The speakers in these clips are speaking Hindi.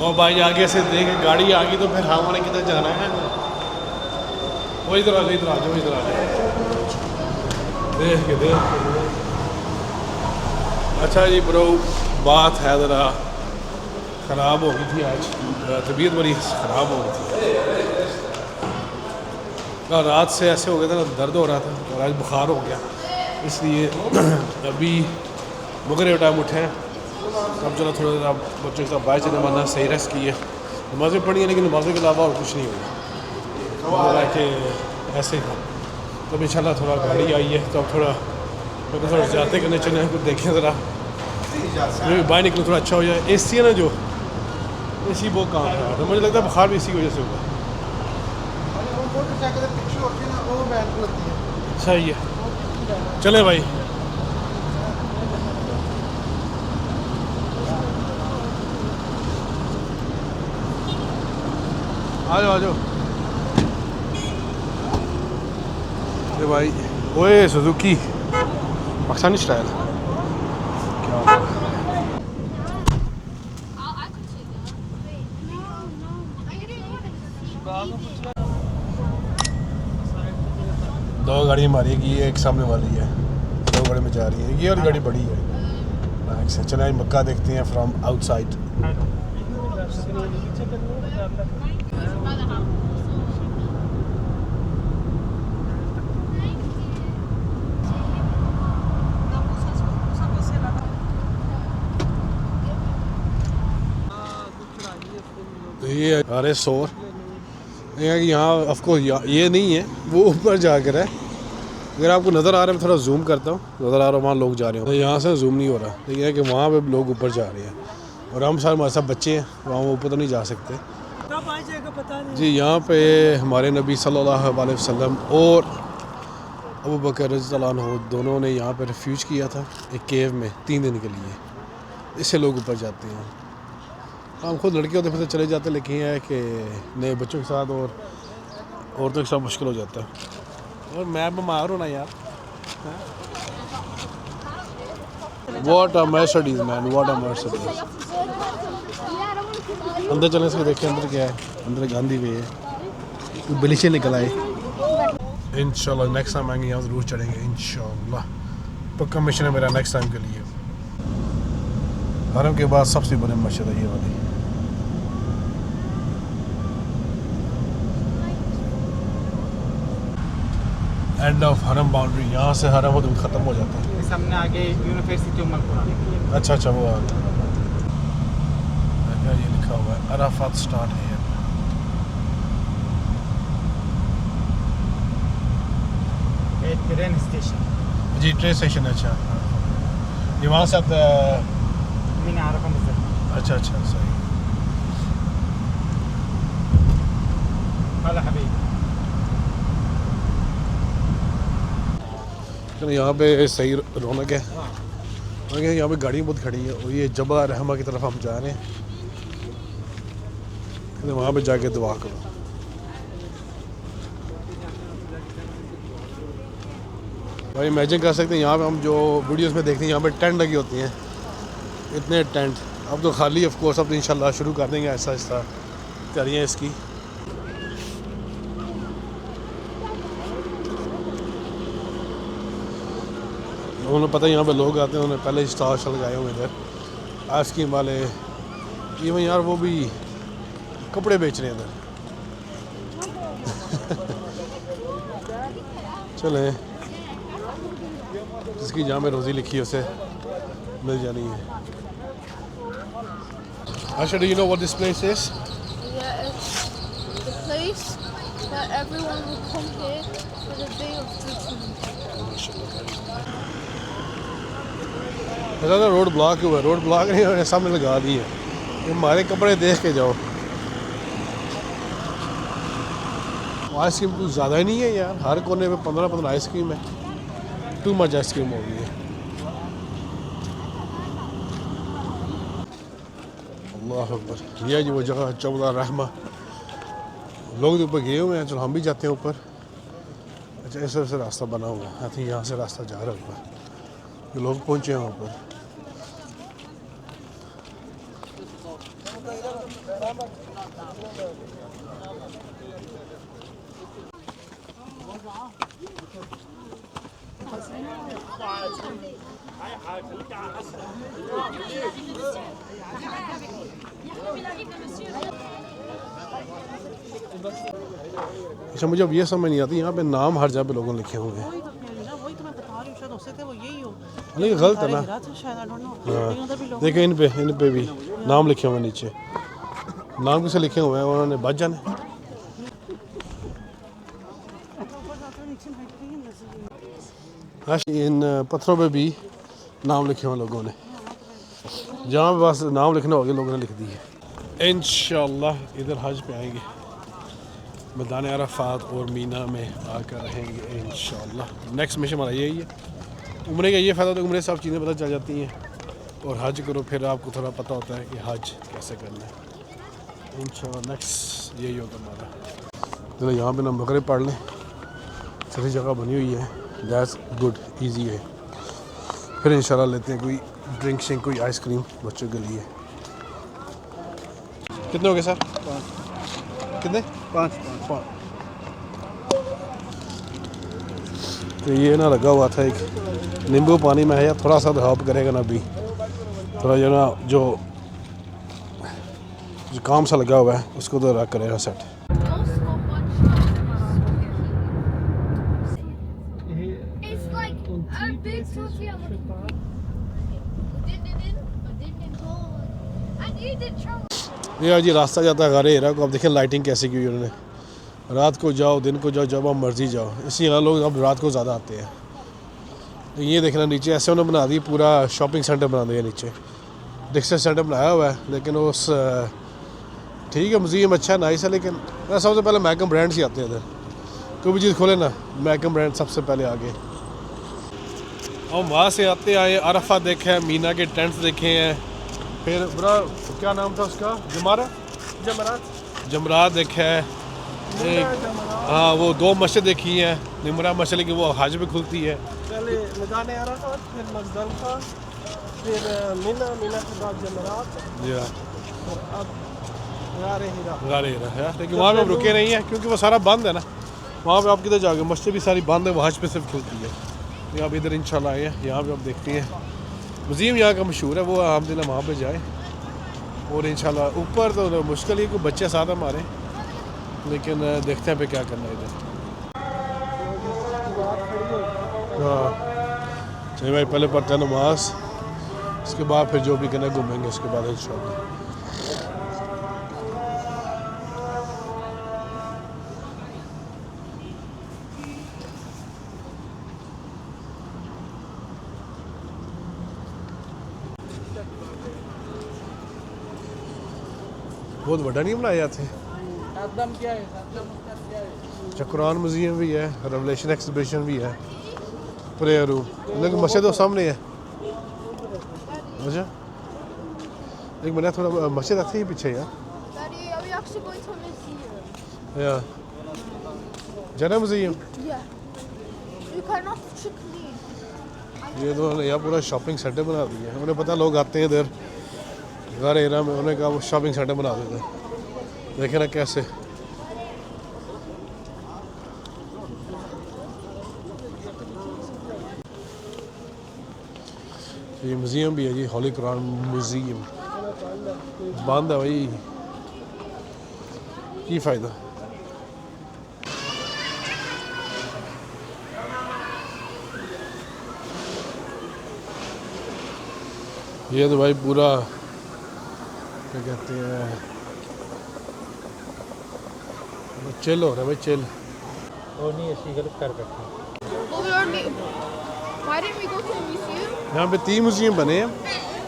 और भाई आगे से देख गाड़ी आ गई तो फिर हमने किधर जाना है। वो इधर आ जाओ, इधर आ जाओ, इधर आ जाओ, देख के। अच्छा जी ब्रो, बात है ज़रा ख़राब हो गई थी आज, तबीयत बड़ी ख़राब हो गई थी। रात से ऐसे हो गया था ना, दर्द हो रहा था और आज बुखार हो गया, इसलिए अभी मगरिब टाइम उठे हैं। अब चलो थोड़ा सा बच्चों के साथ बाहर चले, वरना सही रेस्ट की है। नमाज़ें पढ़ी हैं लेकिन नमाज़ों के अलावा और कुछ नहीं हुआ कि ऐसे ही। तब इंशाल्लाह थोड़ा गाड़ी आई है तो अब थोड़ा जाते करने चले, कुछ देखें ज़रा बाहर निकलो, थोड़ा अच्छा हो जाए। AC है ना, जो AC बहुत काम है, तो मुझे लगता है बुखार भी इसी वजह से होगा। सही है, चले भाई। आ जाओ आ जाओ। अरे भाई, ओए सुजुकी पाकिस्तानी स्टाइल क्या होगा? दो गाड़ी हमारी की है, एक सामने वाली है, दो गाड़ी में जा रही है। ये और गाड़ी बड़ी है। चले आज मक्का देखते हैं फ्रॉम आउटसाइड। तो ये अरे शोर यहाँ ऑफकोर्स ये नहीं है, वो ऊपर जाकर है। अगर आपको नज़र आ रहा है, मैं थोड़ा जूम करता हूँ, नज़र आ रहा है वहाँ लोग जा रहे हैं। तो यहाँ से जूम नहीं हो रहा, लेकिन है कि वहाँ पे लोग ऊपर जा रहे हैं और हम सारे हमारे साथ बच्चे हैं, वहाँ ऊपर तो नहीं जा सकते जी। यहाँ पे हमारे नबी सल्लल्लाहु अलैहि वसल्लम और अबू बकर रज़ियल्लाहु अन्हु दोनों ने यहाँ पे रिफ्यूज किया था एक केव में 3 दिन के लिए। इससे लोग ऊपर जाते हैं। हम खुद लड़के होते फिर तो चले जाते, लेकिन यह है कि नए बच्चों के साथ और औरतों के साथ मुश्किल हो जाता है। और मैं बीमार हूँ ना यार। What a Mercedes man, what a Mercedes. अंदर चलने से देखें अंदर क्या है। अंदर गांधी वे है, बिल्ली से निकल आए। इंशाल्लाह नेक्स्ट टाइम आएंगे यहाँ ज़रूर चढ़ेंगे इंशाल्लाह। पक्का मिशन है मेरा नेक्स्ट टाइम के लिए। हरम के बाद सबसे बड़ी मस्जिद है ये वाली। एंड ऑफ हरम बाउंड्री, यहाँ से हरम ख़त्म हो जाता है। सामने आगे यूनिवर्सिटी उमर कुरान। अच्छा अच्छा, वो आ गया। ये लिखा हुआ है अराफात स्टार्ट है। ट्रेन स्टेशन जी, ट्रेन स्टेशन। अच्छा, ये वहाँ से आता है। अच्छा अच्छा, सही। चलो यहाँ पे सही रौनक है। यहाँ पे गाड़ी बहुत खड़ी है और ये जबल रहमा की तरफ हम जा रहे हैं। तो वहाँ पे जाके दुआ करो। भाई इमेजिन कर सकते हैं, यहाँ पे हम जो वीडियोस में देखते हैं, यहाँ पे टेंट लगी होती हैं, इतने टेंट। अब तो खाली ऑफ कोर्स, अब तो इंशाल्लाह शुरू कर देंगे ऐसा ऐसा करिए इसकी। उन्हें पता है यहाँ पे लोग आते हैं, उन्हें पहले स्टॉल लगाए हुए इधर आइसक्रीम वाले। इवन यार वो भी कपड़े बेच रहे हैं इधर। चले, जिसकी जहाँ में रोज़ी लिखी है उसे मिल जानी है। Asha, do you know what this place is? Yeah, it's the place that everyone will come here for the day of judgment. ऐसा रोड ब्लॉक हुआ है, रोड ब्लॉक नहीं है, सामने लगा दी है। हमारे कपड़े देख के जाओ। आइसक्रीम कुछ ज़्यादा ही नहीं है यार, हर कोने पे 15-15 आइसक्रीम है। टू मच आइसक्रीम हो गई है। अल्लाह अकबर। यह जो वो जगह जबल रहमा, लोग ऊपर गए हुए हैं। चलो हम भी जाते हैं ऊपर। अच्छा, ऐसे रास्ता बना हुआ है। आई थिंक यहाँ से रास्ता जा रहा है ऊपर। ये लोग पहुँचे हैं ऊपर। अच्छा, मुझे अब ये समझ नहीं आती, यहाँ पे नाम हर जगह पे लोगों ने लिखे हुए हैं, वही तो मैं बता रही हूँ, शायद उससे थे वो यही हो। लेकिन गलत है ना। हीरा था शायद, I don't know। हाँ, लेकिन उधर भी लोग देखो इन पे भी नाम लिखे हुए हैं नीचे, नाम किसे लिखे हुए हैं उन्होंने बच जाने। हाँ, इन पत्थरों पे भी नाम लिखे हुए हैं लोगों ने, जहाँ पे बस नाम लिखना होगा लोगों ने लिख दी है। इंशाअल्लाह इधर हज पे आएंगे, मैदान अरफात और मीना में आकर रहेंगे इंशाअल्लाह। नेक्स्ट मिशन हमारा यही है। उम्रे का ये फ़ायदा होता है, उम्रे सब चीज़ें पता चल जाती हैं, और हज करो फिर आपको थोड़ा पता होता है कि हज कैसे करना है। इंशाअल्लाह नेक्स्ट यही होगा हमारा। चलो यहाँ पे ना बकरे पढ़ लें, सही जगह बनी हुई है, दैट्स गुड, ईजी है। फिर इंशाल्लाह लेते हैं कोई ड्रिंक शिंक, कोई आइसक्रीम बच्चों के लिए। कितने हो गए सर? कितने? 5। तो ये ना लगा हुआ था एक नींबू पानी में है, या थोड़ा सा हेल्प करेगा ना अभी, थोड़ा जो ना जो काम सा लगा हुआ है उसको तो रख करेगा set. It's like a big tortilla. And you did trouble. ये जी रास्ता जाता है गारे हेरा को। अब देखें लाइटिंग कैसे की हुई उन्होंने, रात को जाओ दिन को जाओ जब आप मर्जी जाओ, इसी लोग अब रात को ज़्यादा आते हैं। तो ये देखना नीचे ऐसे उन्होंने बना दी, पूरा शॉपिंग सेंटर बना दिया नीचे, डिस्ट्रिक्ट सेंटर बनाया हुआ है। लेकिन उस ठीक है, म्यूजियम अच्छा नाइस है, लेकिन सबसे पहले मैकम ब्रांड्स ही आते हैं इधर, कोई भी चीज़ खोले ना मैकम ब्रांड सबसे पहले आगे। और वहाँ से आते आए अरफा देखे हैं, मीना के टेंट्स देखे हैं, फिर बुरा क्या नाम था उसका, जमरात देखा है एक, हाँ वो 2 मस्जिद देखी हैं, निमरा मस्जिद की वो हज में खुलती है। पहले मैदान अरफात, फिर मुज़दलिफ़ा, फिर मीना के बाद जमरात, जी और अब गारे हीरा है। लेकिन वहाँ पे हम रुके नहीं हैं क्योंकि वो सारा बंद है ना, वहाँ पे आप किधर जाओगे, मस्जिद भी सारी बंद है, वो हज पे सिर्फ खुलती है। तो आप इधर इंशाल्लाह आए हैं, यहाँ पे आप देखते हैं म्यूज़ियम यहाँ का मशहूर है, वो हम दिन वहाँ पे जाए। और इंशाल्लाह ऊपर तो मुश्किल ही, कोई बच्चे साथ हमारे, लेकिन देखते हैं पे क्या करना है इधर। हाँ चलिए भाई, पहले पढ़ते हैं नमाज, उसके बाद फिर जो भी करना है घूमेंगे, उसके बाद इंशाल्लाह। बहुत बड़ा नहीं बनाया थे। एकदम क्या है, कुरान म्यूजियम भी है, रेवलेशन एग्जीबिशन भी है, प्रेयर रूम, लेकिन मस्जिद तो सामने है। अच्छा एक मैंने थोड़ा मस्जिद ऐसे ही पीछे यार। Daddy, are we actually going to a museum? या जाना museum, Yeah. You cannot strictly. ये तो यार पूरा शॉपिंग सेंटर बना दिया है। उन्हें पता लोग आते हैं इधर घर एरा में, उन्होंने कहा वो शॉपिंग सेंटर बना देते हैं। देखे ना कैसे, ये म्यूज़ियम भी है जी, होली कुरान म्यूज़ियम बंद है भाई, की फ़ायदा। ये तो भाई पूरा क्या कहते हैं, चिल हो रहा है भाई, चिल। और नहीं ऐसी गलत कर बैठे। Well, we already. Why didn't we go to a museum? यहाँ पे 3 म्यूज़ियम बने हैं,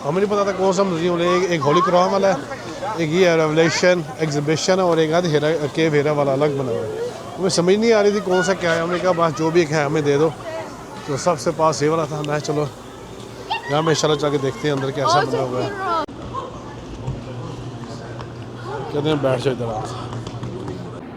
हमें नहीं पता था कौन सा म्यूज़ियम है। एक होली कुरान वाला है, एक ये है रेवलेशन एग्जीबिशन है, और एक आध हेरा केव हेरा वाला अलग बना हुआ है। हमें समझ नहीं आ रही थी कौन सा क्या है, हमने कहा बस जो भी एक है हमें दे दो, तो सबसे पास ये वाला था। मैं चलो यहाँ में इंशाल्लाह चल के देखते हैं अंदर कैसा बना हुआ है। कहते हैं बैठ जाओ इधर आप।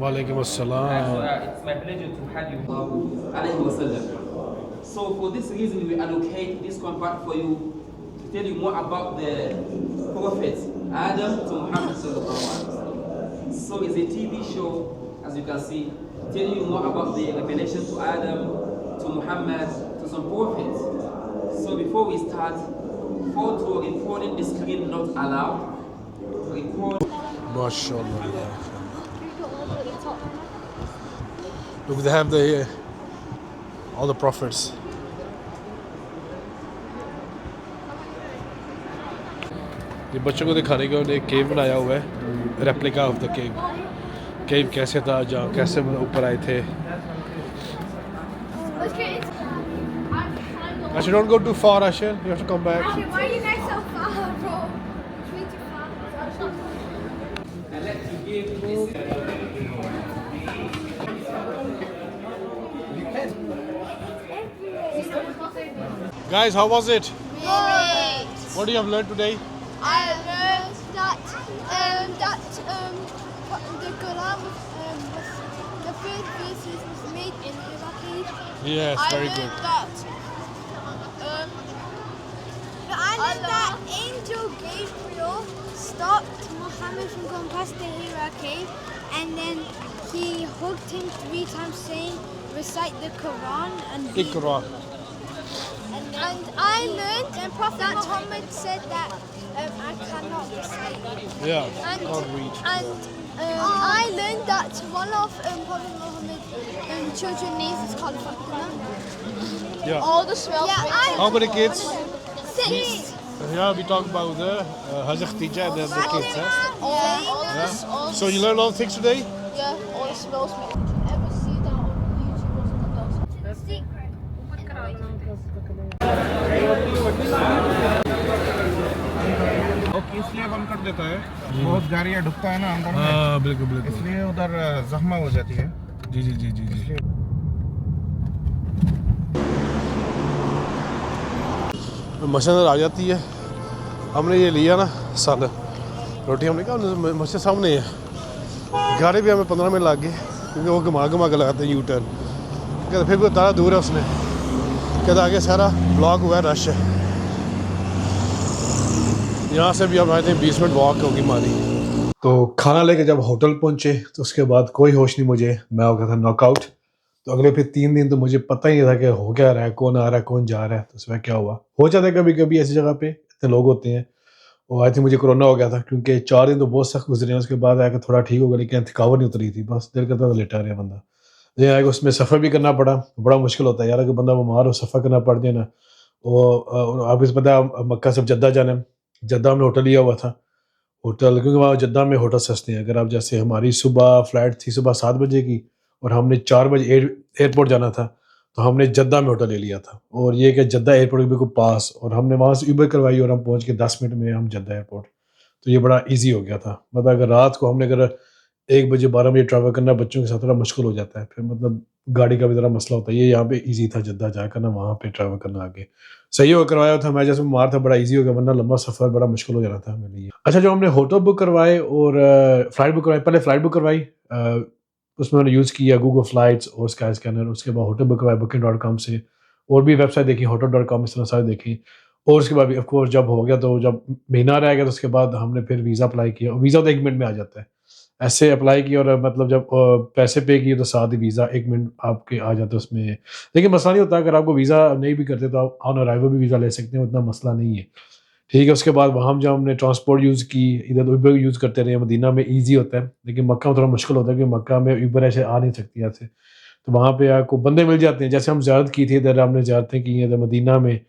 वालेकुम अस्सलाम। It's my pleasure to have you. Alayhi wa sallam. So for this reason we allocate this compound for you to tell you more about the Prophet Adam to Muhammad sallallahu alaihi wasallam. So it's a TV show, as you can see, tell you more about the revelation to Adam, to Muhammad, to some prophets. So before we start, photo recording the screen not allowed. Record. MashaAllah. Look, they have all the prophets. ये बच्चों को दिखाने के उन्होंने एक केव बनाया हुआ है, रेप्लिका ऑफ द केव. केव कैसे था, जहाँ कैसे ऊपर आए थे. Ashir, don't go too far, Ashir. You have to come back. Why are you guys so far, bro? It's way too far. I like to give this. Guys, how was it? Great. What do you have learned today? I learned that the Quran the first verses was made in Iraqi. Yes, I very learned good. that. I learned that Angel Gabriel stopped Muhammad from going past the Hira cave, and then he hugged him 3 times, saying, "Recite the Quran and read." Iqra. And I learned that Prophet Muhammad said that I cannot recite. Yeah, And, can't read. I learned that one of Prophet Muhammad's children's names is called Fatima. Yeah. All the smells. How many kids? 6. Yeah, we talk about the Hazrat Khadija and then the kids. Huh? Yeah. So you learned all things today? Yeah, all the smells. Ever see that on YouTube or something else? Secret. इसलिए बंद कर देता है, बहुत गाड़ियाँ ढुकता है ना अंदर में, हाँ बिल्कुल बिल्कुल. इसलिए उधर जख्मा हो जाती है. जी जी जी जी जी. मस्जिद आ जाती है. हमने ये लिया ना सालन, रोटी हमने कहा मस्जिद सामने है. गाड़ी भी हमें 15 मिनट लग गए क्योंकि वो घुमा घुमा के लगाते हैं यू टर्न. कहते फिर भी उतारा दूर है उसने. कहता आगे सारा ब्लॉक हुआ है, रश है. यहाँ से भी हम आए थे 20 मिनट वॉक होगी हमारी. तो खाना लेके जब होटल पहुँचे तो उसके बाद कोई होश नहीं मुझे. मैं हो गया था नॉकआउट. तो अगले फिर 3 दिन तो मुझे पता ही नहीं था कि हो क्या रहा है, कौन आ रहा है, कौन जा रहा है. तो उसमें क्या हुआ, हो जाता है कभी कभी ऐसी जगह पे इतने लोग होते हैं. और आई थिंक मुझे कोरोना हो गया था क्योंकि 4 दिन तो बहुत सख्त गुजरे हैं. उसके बाद आकर थोड़ा ठीक हो गया, लेकिन थकावट नहीं उतरी थी. बस दिल करता था लेटा रहे बंदा. लेकिन आगे उसमें सफ़र भी करना पड़ा. बड़ा मुश्किल होता है यार, अगर बंदा बीमार हो सफ़र करना पड़ जाए ना. और आप इस पता मक्का से जद्दा जाना है. जद्दा में होटल लिया हुआ था. होटल क्योंकि वहाँ जद्दा में होटल सस्ते हैं. अगर आप जैसे हमारी सुबह फ़्लाइट थी सुबह 7 बजे की और हमने 4 बजे एयरपोर्ट जाना था, तो हमने जद्दा में होटल ले लिया था. और ये कि जद्दा एयरपोर्ट के बिल्कुल पास, और हमने वहाँ से ऊबर करवाई और हम पहुँच के 10 मिनट में हम जद्दा एयरपोर्ट. तो ये बड़ा ईजी हो गया था. मतलब अगर रात को हमने अगर 1 बजे 12 बजे ट्रैवल करना बच्चों के साथ थोड़ा मुश्किल हो जाता है. फिर मतलब गाड़ी का भी ज़रा मसला होता है. ये यहाँ पे इजी था जद्दा जाकर ना वहाँ पे ट्रैवल करना. आगे सही हो करवाया था. मैं जैसे बीमार था बड़ा इजी हो गया, वरना लंबा सफ़र बड़ा मुश्किल हो जाना था मेरे लिए. अच्छा, जो हमने होटल बुक करवाए और फ़्लाइट बुक करवाई, पहले फ़्लाइट बुक करवाई, उसमें मैंने यूज़ किया गूगल फ़्लाइट्स और स्काई स्कैनर. उसके बाद होटल बुक करवाई booking.com से, और भी वेबसाइट देखी hotel.com, इस तरह सारी देखी. और उसके बाद भी ऑफकोर्स जब हो गया तो जब महीना रह गया तो उसके बाद हमने फिर वीज़ा अप्लाई किया. वीज़ा तो 1 मिनट में आ जाता है. ऐसे अप्लाई किया और मतलब जब पैसे पे किए तो साथ ही वीज़ा 1 मिनट आपके आ जाता है उसमें. लेकिन मसला नहीं होता, अगर आपको वीज़ा नहीं भी करते तो आप ऑन अराइवल भी वीज़ा ले सकते हैं, उतना मसला नहीं है. ठीक है. उसके बाद वहाँ जब हमने ट्रांसपोर्ट यूज़ की, इधर ऊबर यूज़ करते रहे. मदीना में ईजी होता है, लेकिन मक्का में थोड़ा मुश्किल होता है क्योंकि मक्का में ऊबर ऐसे आ नहीं सकती ऐसे. तो वहाँ पे आपको बंदे मिल जाते हैं. जैसे हम ज़ियारत की थी, इधर हमने ज़ियारतें की हैं इधर मदीना में,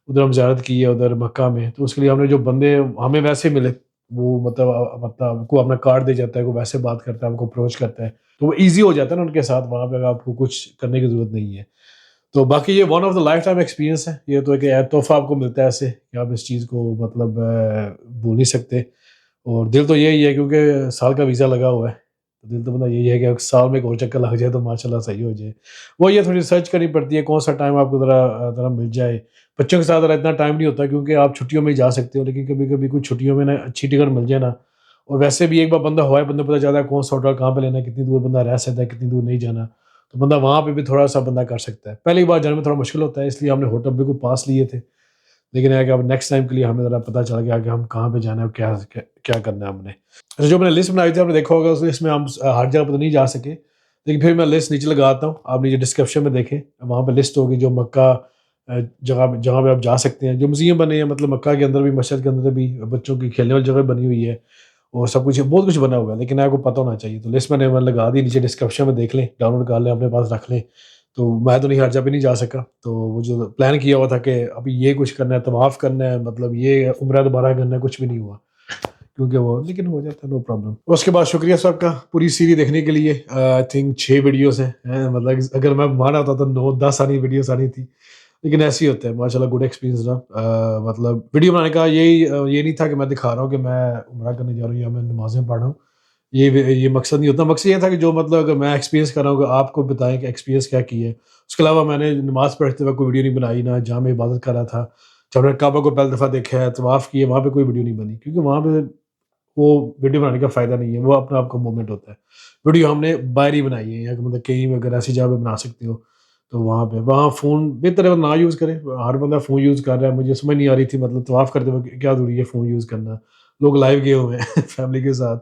उधर हम ज़ियारत की है उधर मक्का में. तो उसके लिए हमने जो बंदे हमें वैसे मिले, वो मतलब को अपना कार्ड दे जाता है, को वैसे बात करता है, हमको अप्रोच करता है. तो वो ईजी हो जाता है ना उनके साथ. वहाँ पर आपको कुछ करने की ज़रूरत नहीं है. तो बाकी ये one of the life time experience है. ये तो एक तोहफा आपको मिलता है ऐसे कि आप इस चीज़ को मतलब भूल नहीं सकते. और दिल तो यही है क्योंकि साल का वीज़ा लगा हुआ है, तो दिल तो मतलब यही है कि साल में एक और चक्कर लग जाए तो माशाल्लाह सही हो जाए. वो ये थोड़ी सर्च करनी पड़ती है कौन सा टाइम आपको ज़रा मिल जाए. बच्चों के साथ ज़रा इतना टाइम नहीं होता क्योंकि आप छुट्टियों में ही जा सकते हो, लेकिन कभी कभी कुछ छुट्टियों में ना अच्छी टिकट मिल जाए ना. और वैसे भी एक बार बंदा हुआ है, बंदा पता चलता है कौन सा होटल कहाँ पर लेना है, कितनी दूर बंदा रह सकता है, कितनी दूर नहीं जाना. तो बंदा वहाँ पे भी थोड़ा सा बंदा कर सकता है. पहली बार जाने में थोड़ा मुश्किल होता है, इसलिए हमने होटल बिल्कुल पास लिए थे. लेकिन है कि अब नेक्स्ट टाइम के लिए हमें ज़रा पता चल गया कि हम कहाँ पे जाना है और क्या क्या, क्या करना है हमने। अच्छा, जो मैंने लिस्ट बनाई थी आपने देखा होगा, उस लिस्ट में हम हर जगह पर तो नहीं जा सके, लेकिन फिर मैं लिस्ट नीचे लगाता हूँ, आप नीचे डिस्क्रिप्शन में देखें, वहाँ पे लिस्ट होगी जो मक्का जगह जहाँ पे आप जा सकते हैं, जो म्यूजियम बने हैं, मतलब मक्का के अंदर भी, मस्जिद के अंदर भी बच्चों की खेलने वाली जगह बनी हुई है और सब कुछ बहुत कुछ बना हुआ है, लेकिन आपको पता होना चाहिए। तो लिस्ट मैंने लगा दी, नीचे डिस्क्रिप्शन में देख लें, डाउनलोड कर लें, अपने पास रख लें। तो मैं तो नहीं हर जगह पे नहीं जा सका, तो वो जो प्लान किया हुआ था कि अभी ये कुछ करना है, तवाफ़ करना है, मतलब ये उम्रा दोबारा करना है, कुछ भी नहीं हुआ क्योंकि वो, लेकिन हो जाता है, नो प्रॉब्लम। उसके बाद शुक्रिया सबका पूरी सीरीज देखने के लिए। आई थिंक 6 वीडियोस हैं, मतलब अगर मैं माना होता तो 9-10 आनी वीडियोस आनी थी, लेकिन ऐसे ही होता है। माशाल्लाह गुड एक्सपीरियंस रहा। मतलब वीडियो बनाने का ये नहीं था कि मैं दिखा रहा हूँ कि मैं उम्रा करने जा रहा हूँ या मैं नमाज़ें पढ़ रहा हूँ, ये मकसद नहीं होता। मकसद ये था कि जो मतलब अगर मैं एक्सपीरियंस कर रहा हूँ आपको बताएं कि एक्सपीरियंस क्या किया है। उसके अलावा मैंने नमाज़ पढ़ते हुए कोई वीडियो नहीं बनाई, ना जहाँ मैं इबादत कर रहा था, जब मैंने काबा को पहली दफ़ा देखा है, तवाफ़ किया, वहाँ पे कोई वीडियो नहीं बनी, क्योंकि वहाँ पे वो वीडियो बनाने का फ़ायदा नहीं है, वो अपना आपका मोमेंट होता है। वीडियो हमने बाहर ही बनाई है, या मतलब कहीं भी अगर ऐसी जगह पे बना सकते हो तो वहाँ पे, वहाँ फ़ोन बेहतर है ना यूज़ करें। हर बंदा फ़ोन यूज़ कर रहा है, मुझे समझ नहीं आ रही थी, मतलब तवाफ़ करते वक्त क्या ज़रूरी है फ़ोन यूज़ करना, लोग लाइव गए हुए हैं फैमिली के साथ।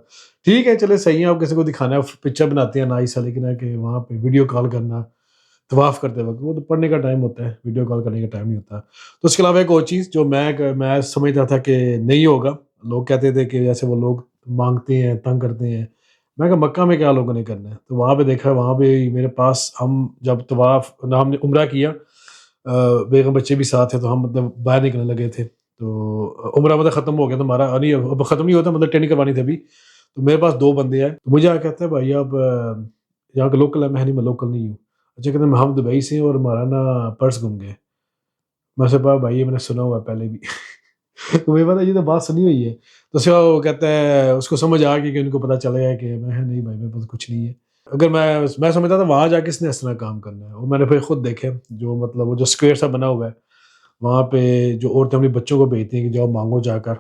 ठीक है, चले सही है, आप किसी को दिखाना है, पिक्चर बनाते हैं नाइस है, लेकिन है कि वहाँ पे वीडियो कॉल करना तवाफ़ करते वक्त, वो तो पढ़ने का टाइम होता है, वीडियो कॉल करने का टाइम नहीं होता। तो उसके अलावा एक और चीज़ जो मैं समझता था कि नहीं होगा, लोग कहते थे कि जैसे वो लोग मांगते हैं, तंग करते हैं, मैं कहा मक्का में क्या लोगों ने करना है। तो वहाँ पे देखा, वहाँ पे मेरे पास, हम जब तवाफ़ ना हमने उम्रा किया, बेगम बच्चे भी साथ थे, तो हम मतलब बाहर निकलने लगे थे, तो उम्रा मतलब ख़त्म हो गया था हमारा, नहीं अब ख़त्म नहीं होता, मतलब ट्रेनिंग करवानी थी अभी। तो मेरे पास 2 बंदे आए, तो मुझे क्या कहता है, भाई आप यहाँ के लोकल है? मैं नहीं, मैं लोकल नहीं हूँ। अच्छा, कहते हैं हम दुबई से हैं और हमारा ना पर्स गुम गया। मैं से कहा भाई ये मैंने सुना हुआ है पहले भी तो मुझे पता ये तो बात सुनी हुई है। तो उसके बाद वो कहता है, उसको समझ आ गई कि उनको पता चला है कि मैं नहीं भाई, मेरे पास कुछ नहीं है। अगर मैं समझता था वहाँ जाके इसने इस तरह काम करना है, और मैंने फिर खुद देखे, जो मतलब वो जो स्क्वायर सा बना हुआ है, वहाँ पे जो औरतें अपने बच्चों को भेजती हैं कि जाओ मांगो जाकर।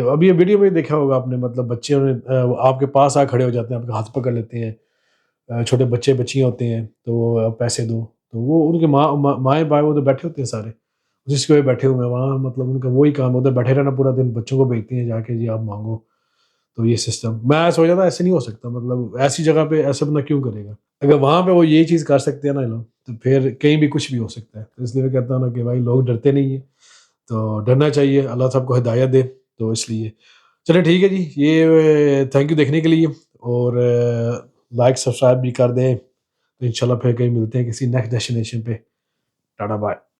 अभी ये वीडियो में देखा होगा आपने, मतलब बच्चे आपके पास आ खड़े हो जाते हैं, आपके हाथ पकड़ लेते हैं, छोटे बच्चे बच्चियाँ होते हैं, तो वो पैसे दो, तो वो उनके माएँ बाएँ वो तो बैठे होते हैं सारे, जिसके वे बैठे हुए हैं वहाँ, मतलब उनका वही काम होता है, बैठे रहना पूरा दिन, बच्चों को भेजती हैं जाके जी आप मांगो। तो ये सिस्टम मैं सोचा था ऐसे नहीं हो सकता, मतलब ऐसी जगह पे ऐसा बंदा क्यों करेगा। अगर वहाँ पे वो ये चीज़ कर सकते हैं ना लोग, तो फिर कहीं भी कुछ भी हो सकता है। तो इसलिए मैं कहता हूँ ना कि भाई लोग डरते नहीं है, तो डरना चाहिए, अल्लाह सबको हिदायत दे। तो इसलिए चलिए ठीक है जी, ये थैंक यू देखने के लिए, और लाइक सब्सक्राइब भी कर दें। तो इंशाल्लाह फिर कहीं मिलते हैं किसी नेक्स्ट डेस्टिनेशन पे। Tata bye.